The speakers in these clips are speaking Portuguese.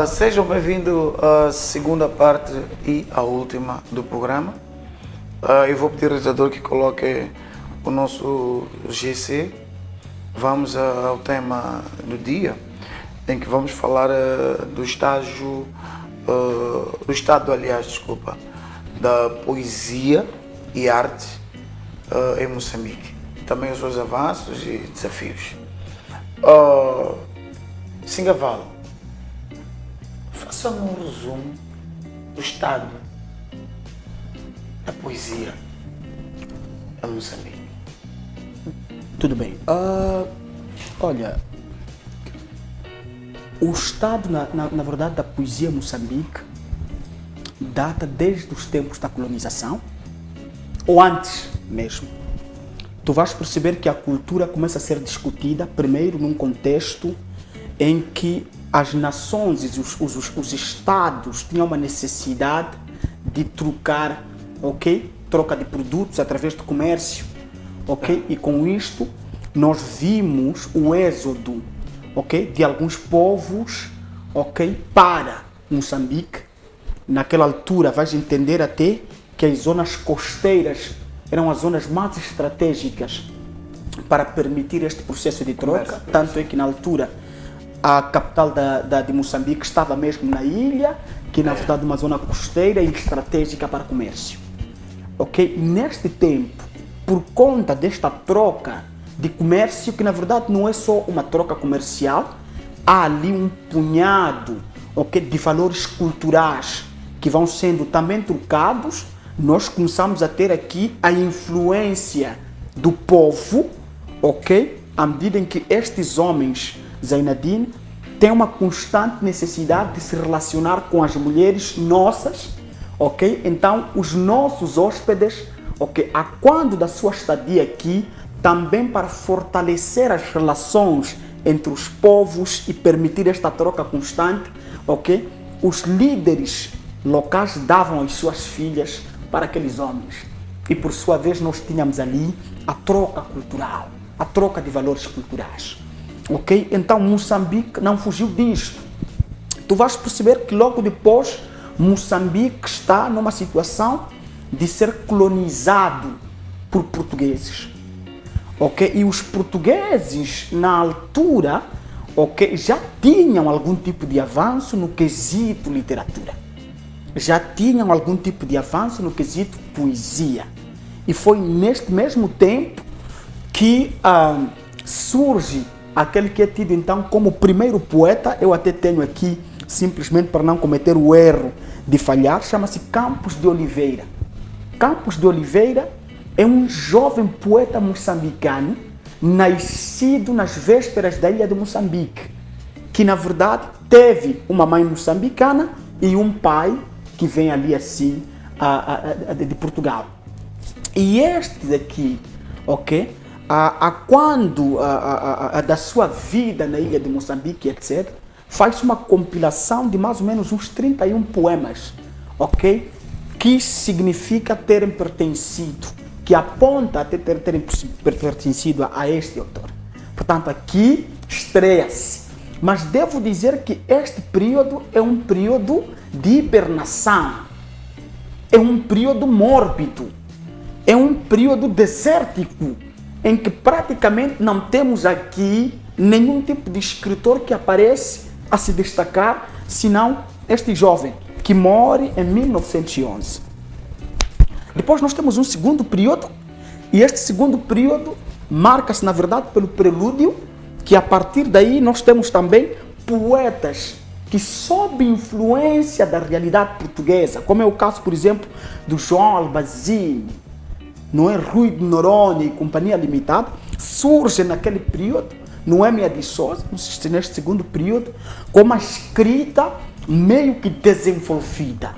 Sejam bem-vindos à segunda parte e à última do programa. Eu vou pedir ao realizador que coloque o nosso GC. Vamos ao tema do dia, em que vamos falar do estágio, do estado, aliás, desculpa, da poesia e arte em Moçambique. Também os seus avanços e desafios. Singavalo, faça um resumo do estado da poesia em Moçambique. Tudo bem. Olha, o estado, na verdade, da poesia em Moçambique data desde os tempos da colonização, ou antes mesmo. Tu vais perceber que a cultura começa a ser discutida primeiro num contexto em que as nações e os estados tinham uma necessidade de trocar, ok? Troca de produtos através do comércio, ok? E com isto nós vimos o êxodo, ok? De alguns povos, ok? Para Moçambique. Naquela altura vais entender até que as zonas costeiras eram as zonas mais estratégicas para permitir este processo de troca. Tanto é que na altura a capital de Moçambique estava mesmo na ilha, que na verdade é uma zona costeira e estratégica para comércio. Ok? Neste tempo, por conta desta troca de comércio, que na verdade não é só uma troca comercial, há ali um punhado, ok, de valores culturais que vão sendo também trocados. Nós começamos a ter aqui a influência do povo, ok? À medida em que estes homens, Zainadine, têm uma constante necessidade de se relacionar com as mulheres nossas, ok? Então, os nossos hóspedes, ok, a quando da sua estadia aqui, também para fortalecer as relações entre os povos e permitir esta troca constante, ok? Os líderes locais davam as suas filhas para aqueles homens. E por sua vez nós tínhamos ali a troca cultural, a troca de valores culturais. Ok? Então Moçambique não fugiu disto. Tu vais perceber que logo depois Moçambique está numa situação de ser colonizado por portugueses. Ok? E os portugueses na altura, ok, já tinham algum tipo de avanço no quesito literatura. Já tinham algum tipo de avanço no quesito poesia. E foi neste mesmo tempo que surge aquele que é tido então como o primeiro poeta. Eu até tenho aqui, simplesmente para não cometer o erro de falhar, chama-se Campos de Oliveira. Campos de Oliveira é um jovem poeta moçambicano, nascido nas vésperas da ilha de Moçambique, que na verdade teve uma mãe moçambicana e um pai que vem ali assim de Portugal. E estes aqui, ok, quando da sua vida na ilha de Moçambique, etc., faz uma compilação de mais ou menos uns 31 poemas, ok, que significa terem pertencido, que aponta a terem pertencido a este autor. Portanto, aqui estreia-se. Mas devo dizer que este período é um período de hibernação, é um período mórbido, é um período desértico, em que praticamente não temos aqui nenhum tipo de escritor que aparece a se destacar, senão este jovem, que morre em 1911. Depois nós temos um segundo período, e este segundo período marca-se, na verdade, pelo prelúdio, que a partir daí nós temos também poetas que, sob influência da realidade portuguesa, como é o caso, por exemplo, do João Albazine, não é, Rui de Noronha e Companhia Limitada, surge naquele período, Noêmia de Souza, neste segundo período, com uma escrita meio que desenvolvida.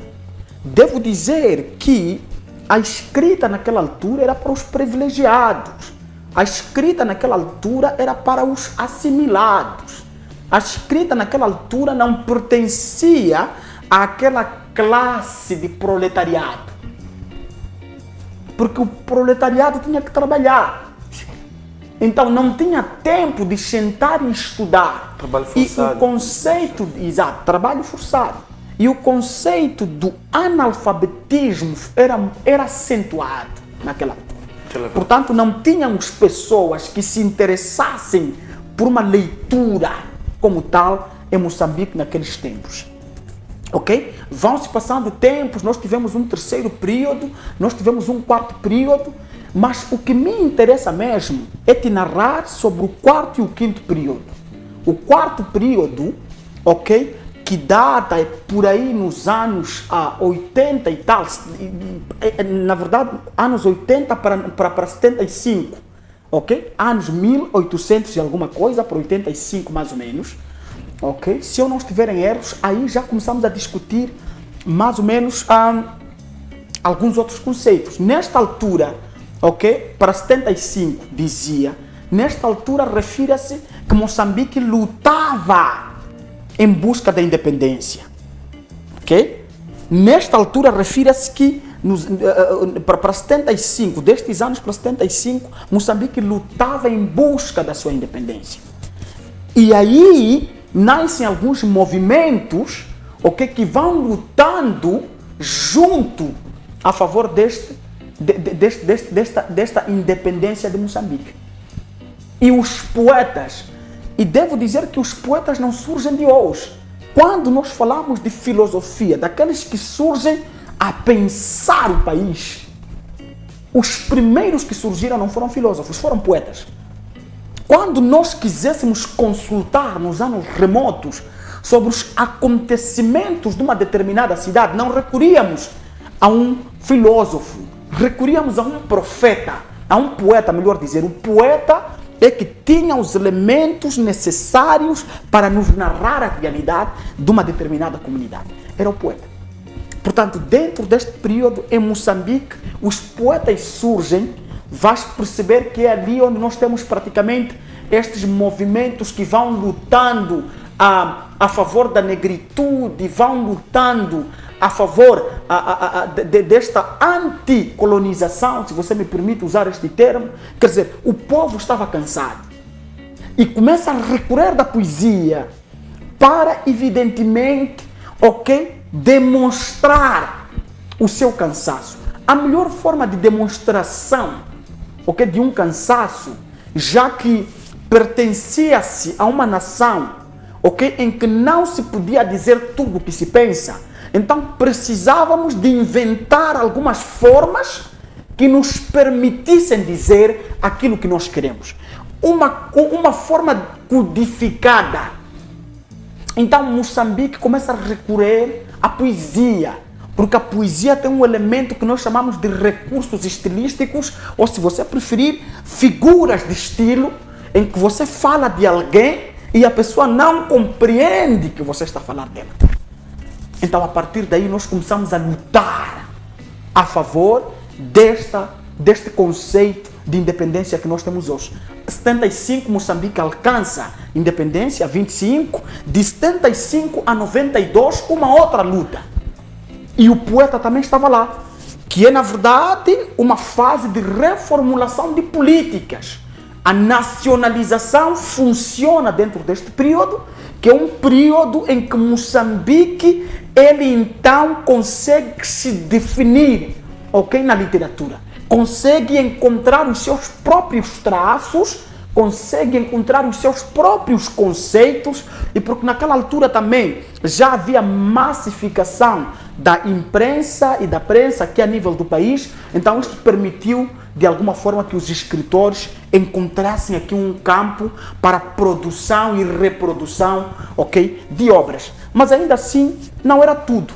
Devo dizer que a escrita naquela altura era para os privilegiados. A escrita naquela altura era para os assimilados. A escrita naquela altura não pertencia àquela classe de proletariado. Porque o proletariado tinha que trabalhar. Então não tinha tempo de sentar e estudar. Trabalho forçado. E o conceito, exato, trabalho forçado. E o conceito do analfabetismo era acentuado naquela altura. Portanto, não tínhamos pessoas que se interessassem por uma leitura como tal em Moçambique naqueles tempos. Ok? Vão se passando tempos, nós tivemos um terceiro período, nós tivemos um quarto período, mas o que me interessa mesmo é te narrar sobre o quarto e o quinto período. O quarto período, ok, que data por aí nos anos 80 e tal, na verdade, anos 80 para 75, ok? Anos 1800 e alguma coisa, para 85 mais ou menos, ok? Se eu não estiver em erros, aí já começamos a discutir mais ou menos alguns outros conceitos. Nesta altura, ok? Para 75, dizia, nesta altura refere-se que Moçambique lutava em busca da independência, ok? Nesta altura refere-se que para 75, destes anos para 75, Moçambique lutava em busca da sua independência. E aí nascem alguns movimentos, ok, que vão lutando junto a favor desta independência de Moçambique. E os poetas, e devo dizer que os poetas não surgem de hoje. Quando nós falamos de filosofia, daqueles que surgem a pensar o país, os primeiros que surgiram não foram filósofos, foram poetas. Quando nós quiséssemos consultar nos anos remotos sobre os acontecimentos de uma determinada cidade, não recorríamos a um filósofo, recorríamos a um profeta, a um poeta, melhor dizer. O poeta é que tinha os elementos necessários para nos narrar a realidade de uma determinada comunidade. Era o poeta. Portanto, dentro deste período, em Moçambique, os poetas surgem. Vais perceber que é ali onde nós temos praticamente estes movimentos que vão lutando a favor da negritude, vão lutando a favor desta anticolonização, se você me permite usar este termo. Quer dizer, o povo estava cansado e começa a recorrer da poesia para, evidentemente, ok, demonstrar o seu cansaço. A melhor forma de demonstração, ok, de um cansaço, já que pertencia-se a uma nação, ok, em que não se podia dizer tudo o que se pensa, então precisávamos de inventar algumas formas que nos permitissem dizer aquilo que nós queremos. Uma forma codificada. Então Moçambique começa a recorrer à poesia, porque a poesia tem um elemento que nós chamamos de recursos estilísticos, ou, se você preferir, figuras de estilo, em que você fala de alguém e a pessoa não compreende que você está falando dela. Então, a partir daí, nós começamos a lutar a favor deste conceito de independência que nós temos hoje. 75, Moçambique alcança independência, 25. De 75 a 92, uma outra luta. E o poeta também estava lá, que é, na verdade, uma fase de reformulação de políticas. A nacionalização funciona dentro deste período, que é um período em que Moçambique, ele então consegue se definir, ok, na literatura. Consegue encontrar os seus próprios traços, consegue encontrar os seus próprios conceitos, e porque naquela altura também já havia massificação da imprensa e da prensa aqui a nível do país, então isto permitiu de alguma forma que os escritores encontrassem aqui um campo para produção e reprodução, ok, de obras. Mas ainda assim não era tudo.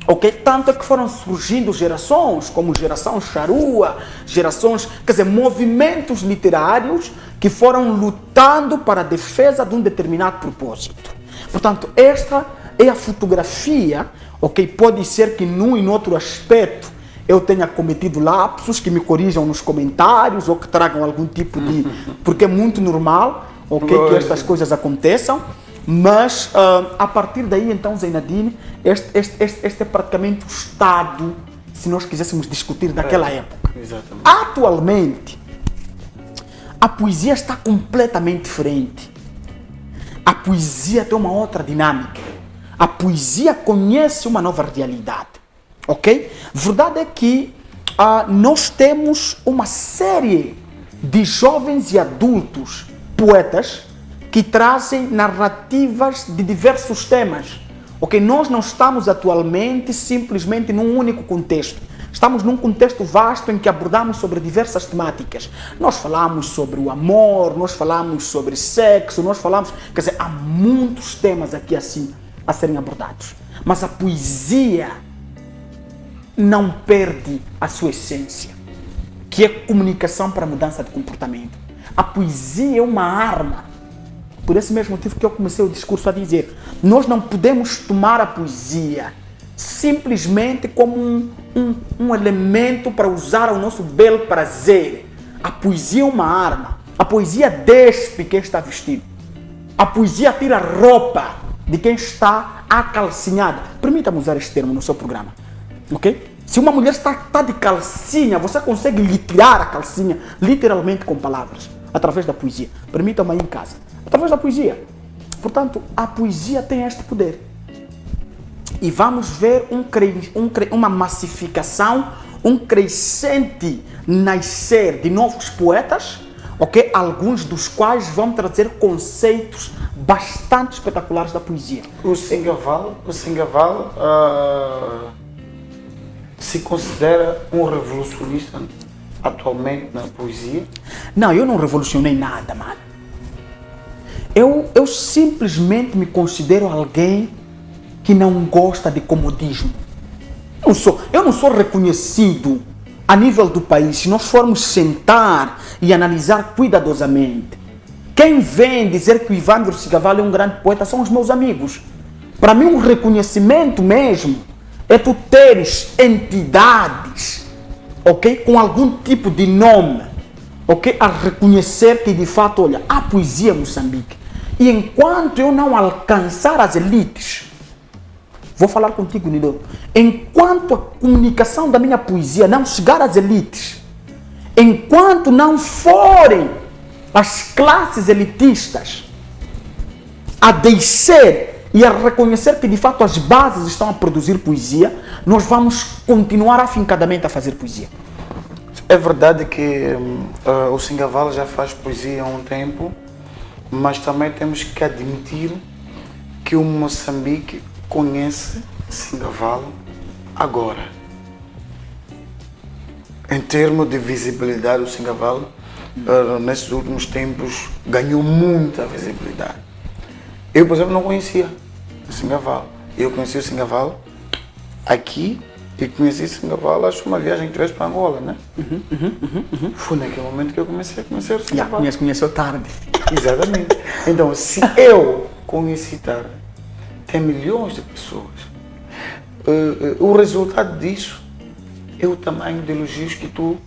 Ok? Tanto é que foram surgindo gerações, como geração Charrua, gerações, quer dizer, movimentos literários que foram lutando para a defesa de um determinado propósito. Portanto, esta é a fotografia, ok? Pode ser que num e no outro aspecto eu tenha cometido lapsos, que me corrijam nos comentários ou que tragam algum tipo de... Porque é muito normal, ok, que estas coisas aconteçam. Mas a partir daí, então, Zainadine, este é praticamente o estado, se nós quiséssemos discutir daquela época. Exatamente. Atualmente, a poesia está completamente diferente. A poesia tem uma outra dinâmica. A poesia conhece uma nova realidade. Ok? Verdade é que nós temos uma série de jovens e adultos poetas que trazem narrativas de diversos temas. Ok? Nós não estamos atualmente simplesmente num único contexto. Estamos num contexto vasto em que abordamos sobre diversas temáticas. Nós falamos sobre o amor, nós falamos sobre sexo, nós falamos... Quer dizer, há muitos temas aqui assim a serem abordados. Mas a poesia não perde a sua essência, que é comunicação para mudança de comportamento. A poesia é uma arma. Por esse mesmo motivo que eu comecei o discurso a dizer, nós não podemos tomar a poesia simplesmente como um elemento para usar ao nosso belo prazer. A poesia é uma arma. A poesia despe quem está vestido. A poesia tira a roupa de quem está acalcinhada. Permita-me usar este termo no seu programa. Ok? Se uma mulher está de calcinha, você consegue lhe tirar a calcinha, literalmente com palavras, através da poesia. Permita-me aí em casa. Através da poesia. Portanto, a poesia tem este poder. E vamos ver uma massificação, um crescente nascer de novos poetas, ok? Alguns dos quais vão trazer conceitos bastante espetaculares da poesia. O Singaval se considera um revolucionista atualmente na poesia? Não, eu não revolucionei nada, mano. Eu simplesmente me considero alguém que não gosta de comodismo. Eu não sou reconhecido a nível do país. Se nós formos sentar e analisar cuidadosamente, quem vem dizer que o Ivandro Singaval é um grande poeta são os meus amigos. Para mim, um reconhecimento mesmo é tu teres entidades, ok, com algum tipo de nome, ok, a reconhecer que de fato, olha, há poesia em Moçambique. E enquanto eu não alcançar as elites, vou falar contigo, Nido, enquanto a comunicação da minha poesia não chegar às elites, enquanto não forem as classes elitistas a descer e a reconhecer que de fato as bases estão a produzir poesia, nós vamos continuar afincadamente a fazer poesia. É verdade que o Singaval já faz poesia há um tempo, mas também temos que admitir que o Moçambique conhece Singaval agora. Em termos de visibilidade, o Singaval, nesses últimos tempos, ganhou muita visibilidade. Eu, por exemplo, não conhecia o Singaval. Eu conheci o Singaval aqui e conheci o Singaval, acho, uma viagem que tivesse para Angola, né? Foi naquele momento que eu comecei a conhecer o Singaval. Conheceu tarde. Exatamente. Então, se eu conheci tarde, tem milhões de pessoas. O resultado disso é o tamanho de elogios que tu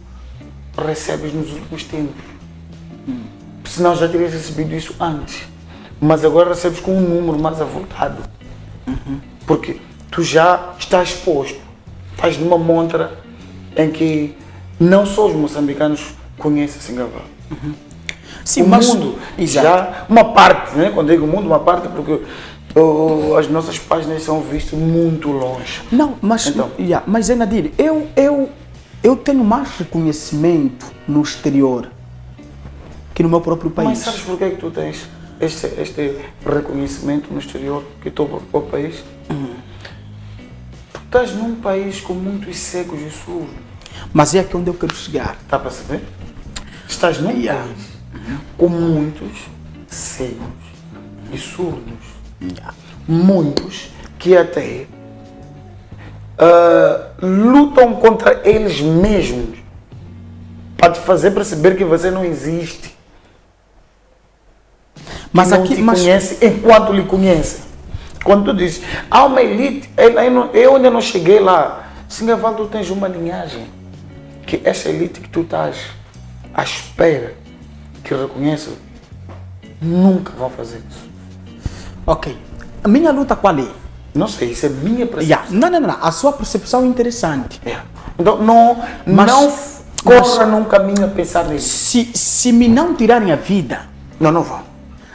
recebes nos últimos tempos. Senão já terias recebido isso antes. Mas agora recebes com um número mais avultado. Porque tu já estás exposto. Estás numa montra em que não só os moçambicanos conhecem Singaval. Sim, o mundo, já uma parte, né? Quando digo mundo, uma parte, porque as nossas páginas são vistas muito longe. Não, mas, então, mas Nadir, eu tenho mais reconhecimento no exterior que no meu próprio país. Mas sabes por que tu tens este reconhecimento no exterior que teu próprio país? Tu estás num país com muitos cegos e surdos. Mas é aqui onde eu quero chegar. Está para saber? Estás num país com muitos cegos e surdos. Muitos que até lutam contra eles mesmos para te fazer perceber que você não existe. Mas não te conhece enquanto lhe conhece. Quando tu dizes, há uma elite, eu ainda não cheguei lá. Singaval, tu tens uma linhagem que essa elite que tu estás à espera que reconheça, nunca vão fazer isso. Ok. A minha luta qual é? Não sei, isso é minha percepção. Não. A sua percepção é interessante. Então, não corra num caminho a pensar nisso. Se me não tirarem a vida, Não vão.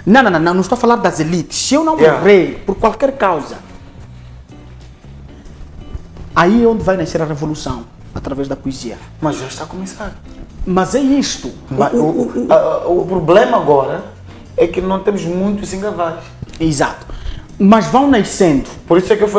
não estou a falar das elites. Se eu não morrer por qualquer causa, aí é onde vai nascer a revolução, através da poesia. Mas já está a começar. Mas é isto. O problema agora é que não temos muitos engavais. Exato. Mas vão nascendo. Por isso é que eu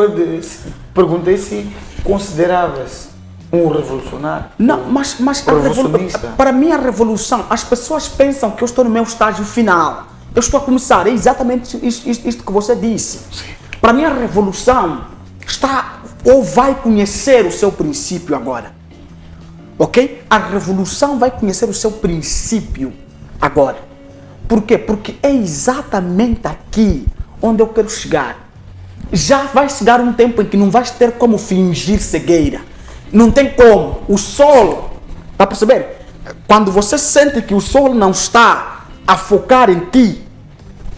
perguntei se consideravas um revolucionário. Não, mas revolucionista. para mim a revolução, as pessoas pensam que eu estou no meu estágio final. Eu estou a começar, é exatamente isto que você disse. Sim. Para mim a revolução está ou vai conhecer o seu princípio agora. Ok? A revolução vai conhecer o seu princípio agora. Por quê? Porque é exatamente aqui onde eu quero chegar. Já vai chegar um tempo em que não vais ter como fingir cegueira. Não tem como. O sol, está a perceber? Quando você sente que o sol não está a focar em ti,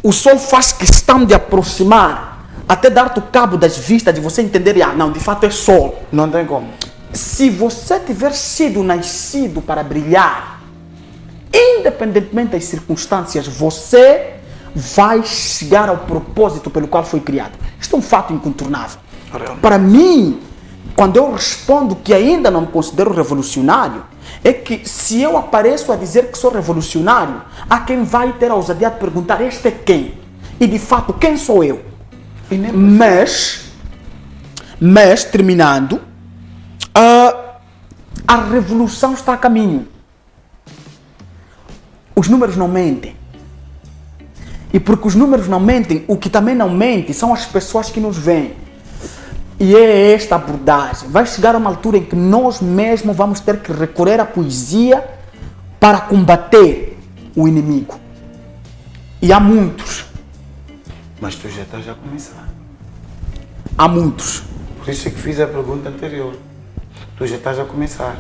o sol faz questão de aproximar, até dar-te o cabo das vistas, de você entender, não, de fato é sol. Não tem como. Se você tiver sido nascido para brilhar, independentemente das circunstâncias, você vai chegar ao propósito pelo qual foi criado. Isto é um fato incontornável. Para mim, quando eu respondo que ainda não me considero revolucionário, é que se eu apareço a dizer que sou revolucionário, há quem vai ter a ousadia de perguntar, este é quem? E de fato, quem sou eu? Mas terminando, a revolução está a caminho. Os números não mentem. E porque os números não mentem, o que também não mente são as pessoas que nos veem. E é esta abordagem. Vai chegar a uma altura em que nós mesmos vamos ter que recorrer à poesia para combater o inimigo. E há muitos. Mas tu já estás a começar. Há muitos. Por isso é que fiz a pergunta anterior. Tu já estás a começar.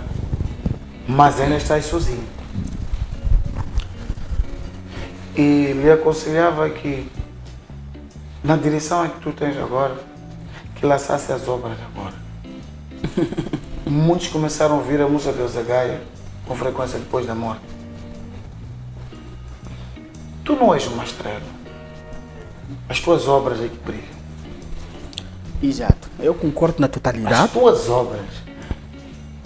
Mas ainda estás sozinho. E lhe aconselhava que, na direção em que tu tens agora, que lançasse as obras agora. Muitos começaram a ouvir a música de Elza Gaia com frequência depois da morte. Tu não és uma estrela. As tuas obras é que brilham. Exato. Eu concordo na totalidade. As tuas obras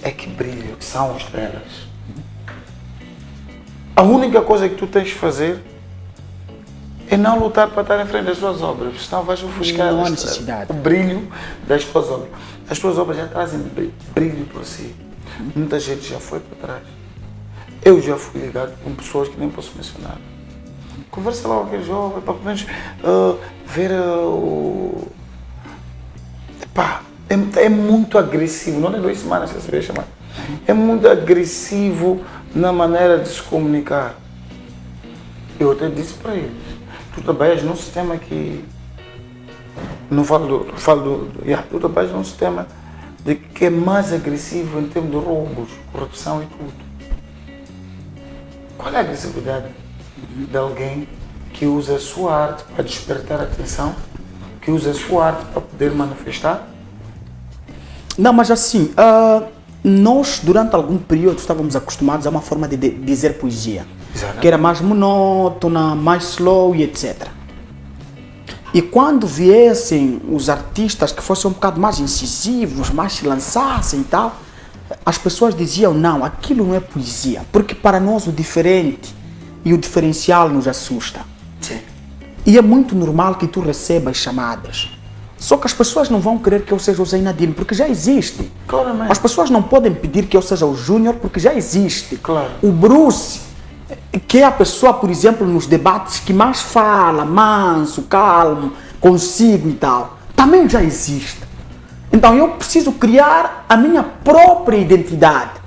é que brilham, que são estrelas. A única coisa que tu tens de fazer é não lutar para estar em frente das tuas obras, senão vais ofuscar não há necessidade. O brilho das tuas obras. As tuas obras já trazem brilho por si. Muita gente já foi para trás. Eu já fui ligado com pessoas que nem posso mencionar. Conversa lá com aquele jovem, para pelo menos ver o... Epá, é muito agressivo, não é 2 semanas que você vai chamar. É muito agressivo na maneira de se comunicar. Eu até disse para eles, tu trabalhas num sistema que... Não tu trabalhas num sistema de que é mais agressivo em termos de roubos, corrupção e tudo. Qual é a agressividade de alguém que usa a sua arte para despertar a atenção, que usa a sua arte para poder manifestar? Não, mas assim, nós durante algum período estávamos acostumados a uma forma de dizer poesia. Exato. Que era mais monótona, mais slow e etc. E quando viessem os artistas que fossem um bocado mais incisivos, mais se lançassem e tal, as pessoas diziam, não, aquilo não é poesia, porque para nós o diferente e o diferencial nos assusta. Sim. E é muito normal que tu recebas chamadas. Só que as pessoas não vão querer que eu seja o Zainadine, porque já existe. Claramente. As pessoas não podem pedir que eu seja o Júnior, porque já existe. Claro. O Bruce, que é a pessoa, por exemplo, nos debates que mais fala, manso, calmo, consigo e tal, também já existe. Então eu preciso criar a minha própria identidade.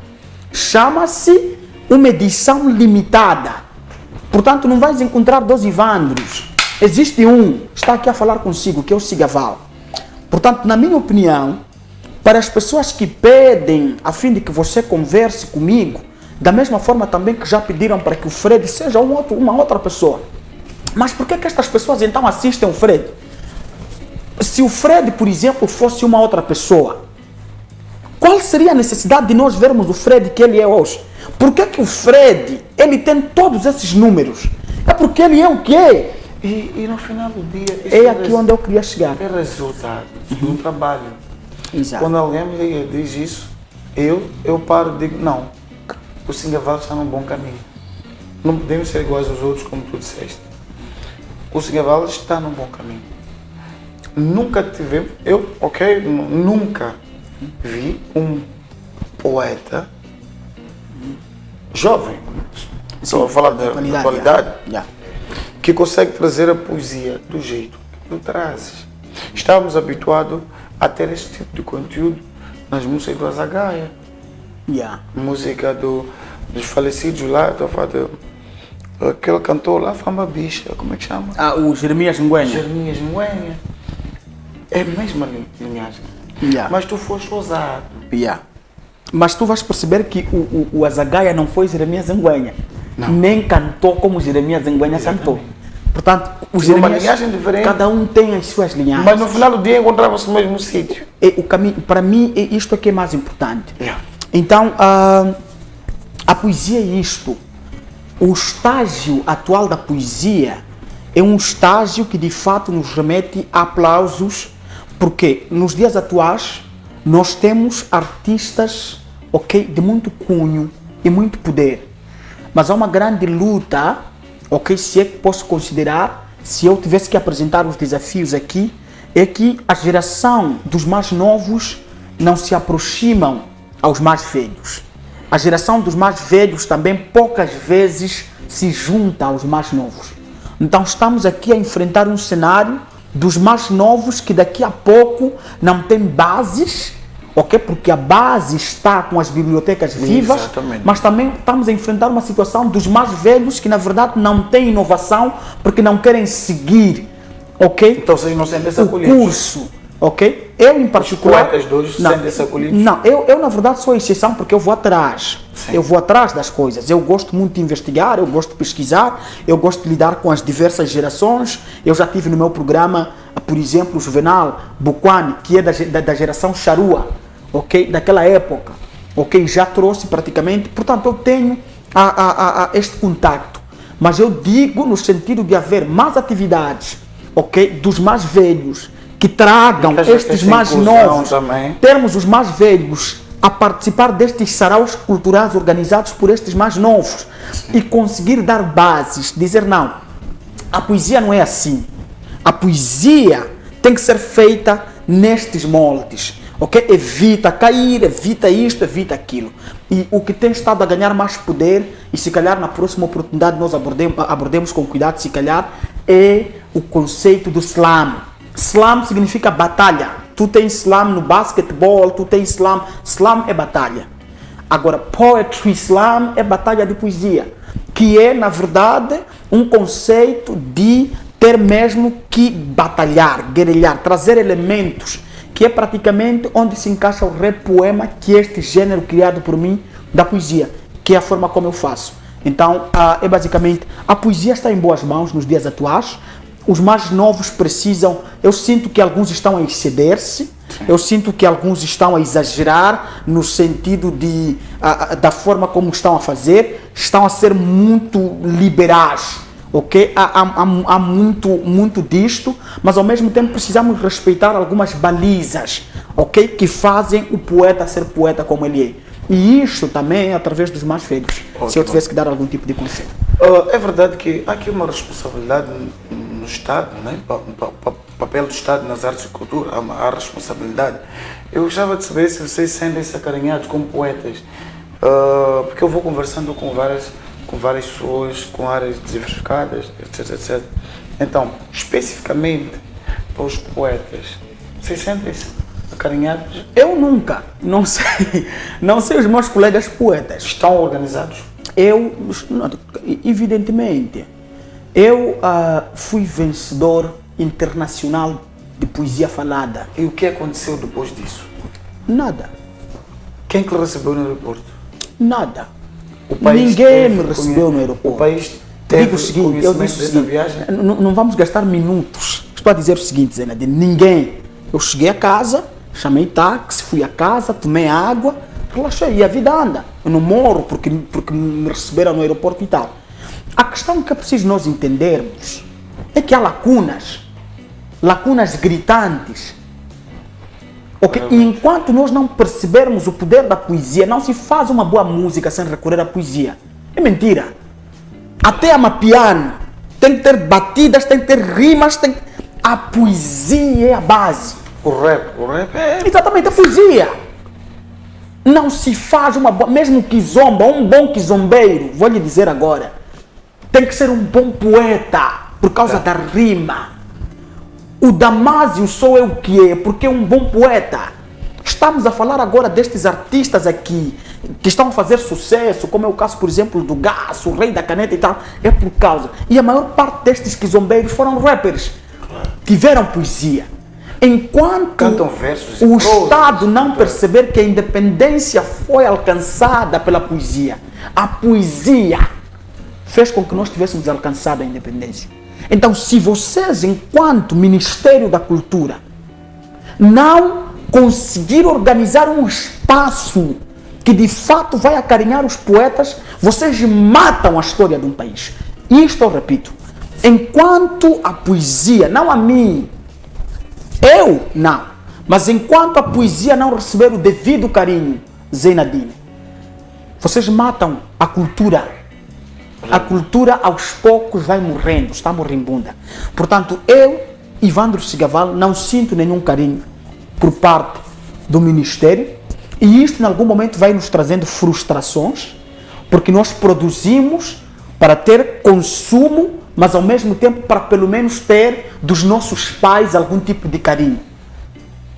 Chama-se uma edição limitada. Portanto, não vais encontrar 2 Ivandros. Existe um, está aqui a falar consigo, que é o Cigaval. Portanto, na minha opinião, para as pessoas que pedem a fim de que você converse comigo, da mesma forma também que já pediram para que o Fred seja uma outra pessoa. Mas por que estas pessoas então assistem o Fred? Se o Fred, por exemplo, fosse uma outra pessoa, qual seria a necessidade de nós vermos o Fred que ele é hoje? Por que o Fred, ele tem todos esses números? É porque ele é o que é. E no final do dia... É aqui onde eu queria chegar. É resultado do trabalho. Exato. Quando alguém me liga e diz isso, eu paro e digo, não, o Singaval está num bom caminho. Não podemos ser iguais aos outros, como tu disseste. O Singaval está num bom caminho. Nunca tivemos, nunca vi um poeta jovem, estou a falar da qualidade, que consegue trazer a poesia do jeito que tu trazes. Estávamos habituados a ter este tipo de conteúdo nas músicas do Azagaia, música dos falecidos lá, estou a falar aquele cantor lá, Fama Bicha, como é que chama? O Jeremias Nguenha. Jeremias Nguenha. É a mesma linhagem. Mas tu foste ousado. Mas tu vais perceber que o Azagaia não foi Jeremias Nguenha. Nem cantou como Jeremias Nguenha cantou. Portanto, o Jeremias, uma linhagem diferente. Cada um tem as suas linhagens. Mas no final do dia encontrava-se no mesmo sítio. O caminho, para mim, isto é que é mais importante. Então, a poesia é isto. O estágio atual da poesia é um estágio que de fato nos remete a aplausos, porque nos dias atuais nós temos artistas de muito cunho e muito poder. Mas há uma grande luta, se é que posso considerar, se eu tivesse que apresentar os desafios aqui, é que a geração dos mais novos não se aproximam aos mais velhos. A geração dos mais velhos também poucas vezes se junta aos mais novos. Então estamos aqui a enfrentar um cenário dos mais novos que daqui a pouco não tem bases, porque a base está com as bibliotecas vivas. Exatamente. Mas também estamos a enfrentar uma situação dos mais velhos que na verdade não têm inovação porque não querem seguir, Então vocês não sentem essa curso. Eu em particular, eu na verdade sou exceção porque eu vou atrás. Eu vou atrás das coisas. Eu gosto muito de investigar, eu gosto de pesquisar, eu gosto de lidar com as diversas gerações. Eu já tive no meu programa, por exemplo, o Juvenal Bukwani, que é da geração Charrua, daquela época, já trouxe praticamente. Portanto, eu tenho este contacto. Mas eu digo no sentido de haver mais atividades, dos mais velhos, que tragam estes mais novos, termos os mais velhos a participar destes saraus culturais organizados por estes mais novos e conseguir dar bases, dizer não, a poesia não é assim, a poesia tem que ser feita nestes moldes, evita cair, evita isto, evita aquilo. E o que tem estado a ganhar mais poder, e se calhar na próxima oportunidade nós abordemos com cuidado, se calhar, é o conceito do slam. Slam significa batalha. Tu tens slam no basquetebol, tu tens slam. Slam é batalha. Agora, poetry slam é batalha de poesia, que é, na verdade, um conceito de ter mesmo que batalhar, guerrilhar, trazer elementos, que é praticamente onde se encaixa o rap poema, que é este gênero criado por mim da poesia, que é a forma como eu faço. Então, é basicamente, a poesia está em boas mãos nos dias atuais. Os mais novos precisam, eu sinto que alguns estão a exceder-se, eu sinto que alguns estão a exagerar no sentido da forma como estão a fazer, estão a ser muito liberais, há muito disto, mas ao mesmo tempo precisamos respeitar algumas balizas, que fazem o poeta ser poeta como ele é. E isto também é através dos mais velhos, se eu tivesse que dar algum tipo de conselho. É verdade que há aqui uma responsabilidade no Estado, papel do Estado nas artes e cultura, há responsabilidade. Eu gostava de saber se vocês sentem-se acarinhados como poetas, porque eu vou conversando com várias pessoas, com áreas diversificadas, etc. Então, especificamente para os poetas, vocês sentem-se acarinhados? Eu nunca, não sei os meus colegas poetas. Estão organizados? Evidentemente, eu fui vencedor internacional de poesia falada. E o que aconteceu depois disso? Nada. Quem que recebeu no aeroporto? Nada. Ninguém me recebeu no aeroporto. O país teve o seguinte, eu disse dessa viagem? Não vamos gastar minutos. Estou a dizer o seguinte, Zena, de ninguém. Eu cheguei a casa, chamei táxi, fui a casa, tomei água, relaxei e a vida anda. Eu não moro porque me receberam no aeroporto e tal. A questão que é preciso nós entendermos é que há lacunas gritantes. Okay? E enquanto nós não percebermos o poder da poesia, não se faz uma boa música sem recorrer à poesia. É mentira. Até amapiano tem que ter batidas, tem que ter rimas, a poesia é a base. O rap é... Exatamente, a poesia. Não se faz uma boa... Mesmo kizomba, um bom kizombeiro, vou lhe dizer agora, tem que ser um bom poeta, por causa da rima. O Damásio sou eu que é, porque é um bom poeta. Estamos a falar agora destes artistas aqui, que estão a fazer sucesso, como é o caso, por exemplo, do Gasso, o Rei da Caneta e tal, é por causa. E a maior parte destes quizombeiros foram rappers. Tiveram poesia. Enquanto cantam versos o Estado não perceber que a independência foi alcançada pela poesia, a poesia fez com que nós tivéssemos alcançado a independência. Então, se vocês, enquanto Ministério da Cultura, não conseguir organizar um espaço que de fato vai acarinhar os poetas, vocês matam a história de um país. Isto eu repito. Enquanto a poesia, não a mim, eu não, mas enquanto a poesia não receber o devido carinho, Zeinadine, vocês matam a cultura. A cultura aos poucos vai morrendo, está moribunda. Portanto, eu, Ivandro Sigaval, não sinto nenhum carinho por parte do Ministério, e isto em algum momento vai nos trazendo frustrações, porque nós produzimos para ter consumo, mas ao mesmo tempo para pelo menos ter dos nossos pais algum tipo de carinho.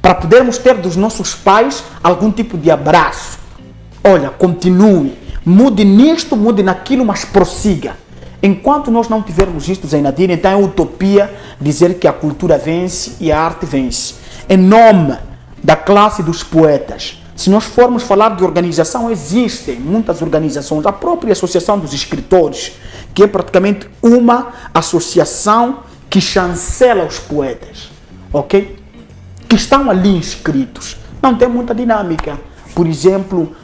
Para podermos ter dos nossos pais algum tipo de abraço. Olha, continue, mude nisto, mude naquilo, mas prossiga. Enquanto nós não tivermos isto, Zeinadine, então é utopia dizer que a cultura vence e a arte vence. Em nome da classe dos poetas, se nós formos falar de organização, existem muitas organizações. A própria Associação dos Escritores, que é praticamente uma associação que chancela os poetas, ok? Que estão ali inscritos. Não tem muita dinâmica. Por exemplo,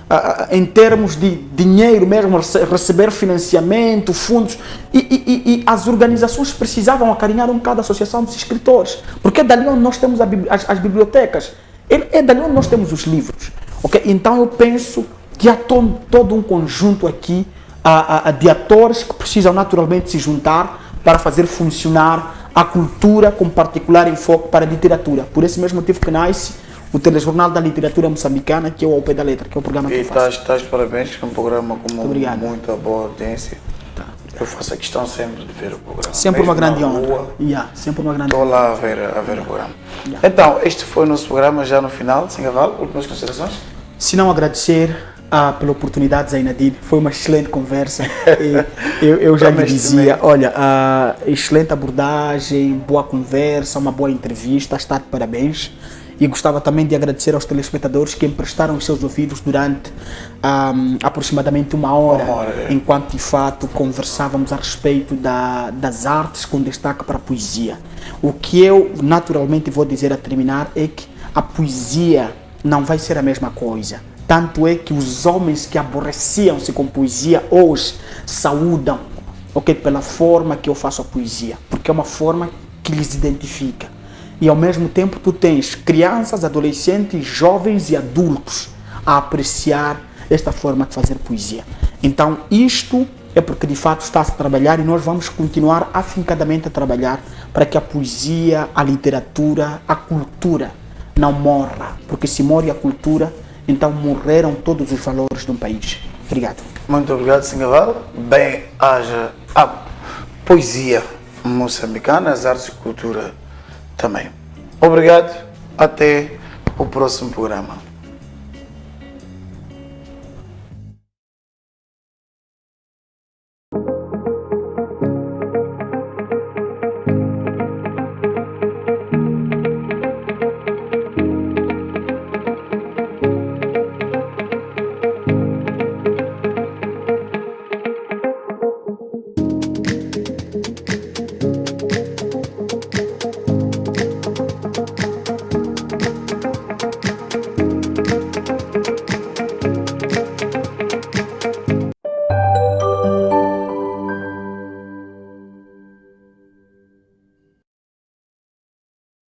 em termos de dinheiro mesmo, receber financiamento, fundos, e as organizações precisavam acarinhar um bocado a Associação dos Escritores, porque é dali onde nós temos as bibliotecas, é dali onde nós temos os livros. Okay? Então eu penso que há todo um conjunto aqui de atores que precisam naturalmente se juntar para fazer funcionar a cultura, com particular enfoque para a literatura. Por esse mesmo motivo que nasce o Telejornal da Literatura Moçambicana, que é o Ao Pé da Letra, que é o programa que eu faço. E estás parabéns, que é um programa com muita boa audiência. Tá. Eu faço a questão sempre de ver o programa. Sempre mesmo uma grande na honra. rua, Sempre uma grande estou honra. lá a ver o programa. Então, este foi o nosso programa já no final, Sigaval. Últimas considerações? Se não agradecer pela oportunidade, Zeinadine, foi uma excelente conversa. Eu já lhe dizia, olha, excelente abordagem, boa conversa, uma boa entrevista, está de parabéns. E gostava também de agradecer aos telespectadores que emprestaram os seus ouvidos durante aproximadamente uma hora, enquanto de fato conversávamos a respeito das artes com destaque para a poesia. O que eu naturalmente vou dizer a terminar é que a poesia não vai ser a mesma coisa. Tanto é que os homens que aborreciam-se com poesia hoje saúdam, ok, pela forma que eu faço a poesia, porque é uma forma que lhes identifica. E ao mesmo tempo tu tens crianças, adolescentes, jovens e adultos a apreciar esta forma de fazer poesia. Então isto é porque de fato está-se a trabalhar e nós vamos continuar afincadamente a trabalhar para que a poesia, a literatura, a cultura não morra. Porque se morre a cultura, então morreram todos os valores de um país. Obrigado. Muito obrigado, Sigaval. Bem-haja a poesia moçambicana, as artes e cultura também. Obrigado, até o próximo programa.